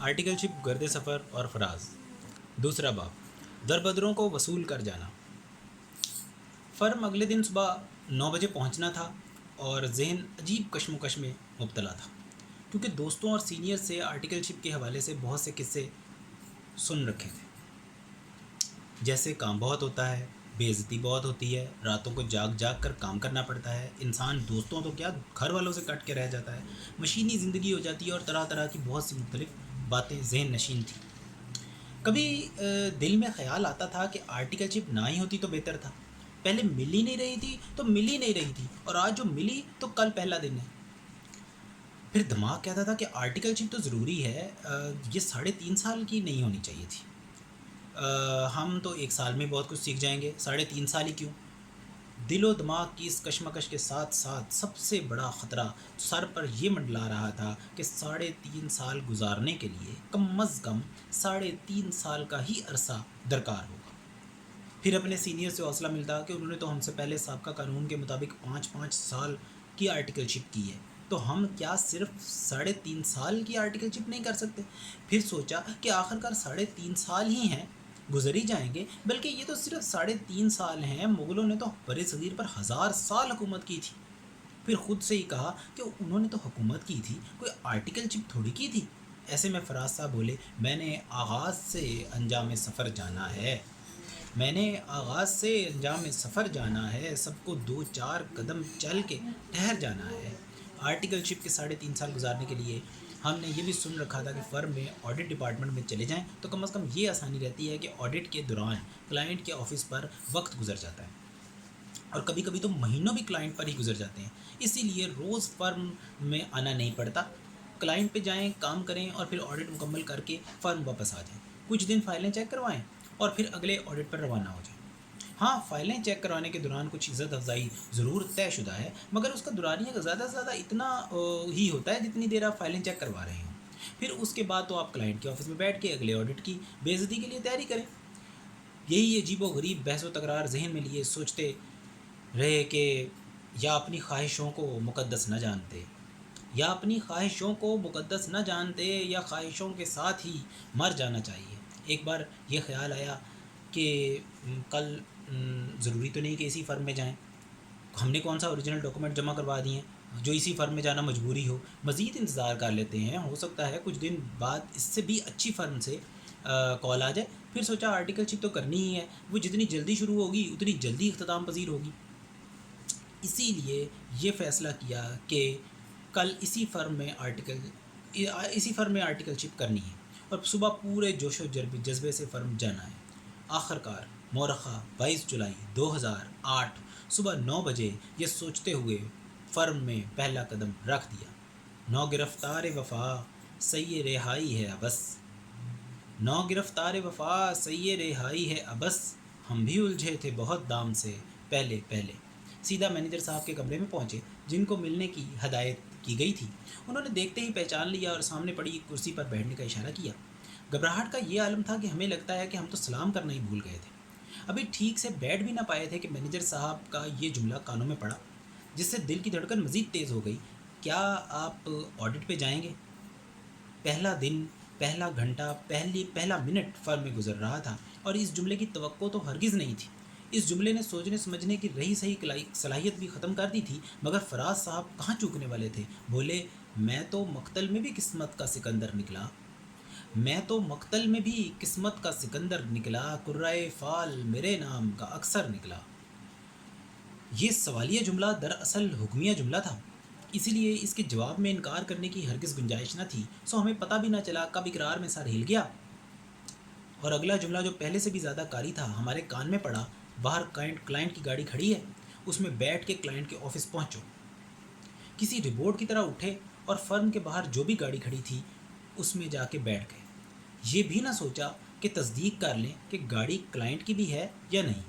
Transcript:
Article ship गर्द सफ़र और फराज। दूसरा बाब, दरबदरों को वसूल कर जाना। फ़र्म अगले दिन सुबह 9 बजे पहुंचना था और जहन अजीब कश्मकश में मुब्तला था, क्योंकि दोस्तों और सीनियर से आर्टिकल शिप के हवाले से बहुत से किस्से सुन रखे थे। जैसे काम बहुत होता है, बेइज्जती बहुत होती है, रातों को जाग जाग कर काम करना पड़ता है, इंसान दोस्तों तो क्या घर वालों से कट के रह जाता है, मशीनी ज़िंदगी हो जाती है और तरह तरह की बहुत सी मुख्तलिफ बातें जहन नशीन थी। कभी दिल में ख्याल आता था कि आर्टिकल शिप ना ही होती तो बेहतर था। पहले मिल ही नहीं रही थी तो मिल ही नहीं रही थी, और आज जो मिली तो कल पहला दिन है। फिर दिमाग कहता था कि आर्टिकल शिप तो ज़रूरी है, ये 3.5 साल की नहीं होनी चाहिए थी। हम तो 1 साल में बहुत कुछ सीख जाएंगे, 3.5 साल ही क्यों। दिलो दिमाग की इस कशमकश के साथ साथ सबसे बड़ा ख़तरा सर पर यह मंडला रहा था कि 3.5 साल गुजारने के लिए कम अज़ कम 3.5 साल का ही अरसा दरकार होगा। फिर अपने सीनियर से हौसला मिलता कि उन्होंने तो हमसे पहले साबका कानून के मुताबिक 5-5 साल की आर्टिकलशिप की है, तो हम क्या सिर्फ 3.5 साल की आर्टिकलशिप नहीं कर सकते। फिर सोचा कि आखिरकार 3.5 साल ही हैं, गुजर ही जाएंगे, बल्कि ये तो सिर्फ 3.5 साल हैं। मुग़लों ने तो बरे सग़ीर पर 1000 साल हुकूमत की थी। फिर ख़ुद से ही कहा कि उन्होंने तो हुकूमत की थी, कोई आर्टिकलशिप थोड़ी की थी। ऐसे में फराज साहब बोले, मैंने आगाज़ से अंजाम सफ़र जाना है, मैंने आगाज़ से अंजाम सफ़र जाना है, सबको 2-4 कदम चल के ठहर जाना है। आर्टिकलशिप के 3.5 साल गुजारने के लिए हमने ये भी सुन रखा था कि फ़र्म में ऑडिट डिपार्टमेंट में चले जाएं तो कम से कम ये आसानी रहती है कि ऑडिट के दौरान क्लाइंट के ऑफ़िस पर वक्त गुजर जाता है, और कभी कभी तो महीनों भी क्लाइंट पर ही गुजर जाते हैं। इसीलिए रोज़ फ़र्म में आना नहीं पड़ता, क्लाइंट पे जाएं, काम करें और फिर ऑडिट मुकम्मल करके फ़र्म वापस आ जाएं। कुछ दिन फ़ाइलें चेक करवाएं और फिर अगले ऑडिट पर रवाना हो जाएं। हाँ, फ़ाइलें चेक करवाने के दौरान कुछ इज़्ज़त अफ़ज़ाई ज़रूर तयशुदा है, मगर उसका दुरानिया ज़्यादा से ज़्यादा इतना ही होता है जितनी देर आप फ़ाइलें चेक करवा रहे हों। फिर उसके बाद तो आप क्लाइंट के ऑफ़िस में बैठ के अगले ऑडिट की बेइज्जती के लिए तैयारी करें। यही अजीबो-गरीब बहस व तकरार जहन में लिए सोचते रहे कि या अपनी ख्वाहिशों को मुक़द्दस न जानते, या अपनी ख्वाहिशों को मुक़द्दस न जानते, या ख्वाहिशों के साथ ही मर जाना चाहिए। एक बार ये ख़्याल आया कि कल ज़रूरी तो नहीं कि इसी फ़र्म में जाएं, हमने कौन सा ओरिजिनल डॉक्यूमेंट जमा करवा दिए हैं जो इसी फ़र्म में जाना मजबूरी हो। मज़ीद इंतज़ार कर लेते हैं, हो सकता है कुछ दिन बाद इससे भी अच्छी फ़र्म से कॉल आ जाए। फिर सोचा आर्टिकलशिप तो करनी ही है, वो जितनी जल्दी शुरू होगी उतनी जल्दी इख्तिताम पज़ीर होगी। इसीलिए ये फ़ैसला किया कि कल इसी फ़र्म में आर्टिकलशिप करनी है और सुबह पूरे जोश व जज्बे से फ़र्म जाना है। आखिरकार मौरख़ा 22 जुलाई 2008 सुबह 9 बजे ये सोचते हुए फ़र्म में पहला कदम रख दिया। नौ गिरफ़्तार वफ़ा सही रिहाई है अबस, नौ गिरफ़्तार वफ़ा सही रिहाई है अबस, हम भी उलझे थे बहुत दाम से पहले पहले। सीधा मैनेजर साहब के कमरे में पहुँचे, जिनको मिलने की हदायत की गई थी। उन्होंने देखते ही पहचान लिया और सामने पड़ी कुर्सी पर बैठने का इशारा किया। घबराहट का ये आलम था कि हमें लगता है कि हम तो सलाम करना ही भूल गए थे। अभी ठीक से बैठ भी ना पाए थे कि मैनेजर साहब का ये जुमला कानों में पड़ा, जिससे दिल की धड़कन मज़ीद तेज़ हो गई। क्या आप ऑडिट पे जाएंगे? पहला दिन, पहला घंटा, पहला मिनट फ़र्म में गुजर रहा था और इस जुमले की तवक्को तो हरगिज़ नहीं थी। इस जुमले ने सोचने समझने की रही सही सलाहियत भी ख़त्म कर दी थी, मगर फराज साहब कहाँ चूकने वाले थे। बोले, मैं तो मक्तल में भी किस्मत का सिकंदर निकला, मैं तो मक्तल में भी किस्मत का सिकंदर निकला, कुर्राए फ़ाल मेरे नाम का अक्सर निकला। ये सवालिया जुमला दरअसल हुक्मिया जुमला था, इसीलिए इसके जवाब में इनकार करने की हरगिज़ गुंजाइश न थी। सो हमें पता भी न चला कब इकरार में सर हिल गया और अगला जुमला जो पहले से भी ज़्यादा कारी था हमारे कान में पड़ा। बाहर क्लाइंट की गाड़ी खड़ी है, उसमें बैठ के क्लाइंट के ऑफ़िस पहुँचो। किसी रिपोर्ट की तरह उठे और फ़र्म के बाहर जो भी गाड़ी खड़ी थी उसमें जाके बैठ गए। ये भी ना सोचा कि तस्दीक कर लें कि गाड़ी क्लाइंट की भी है या नहीं।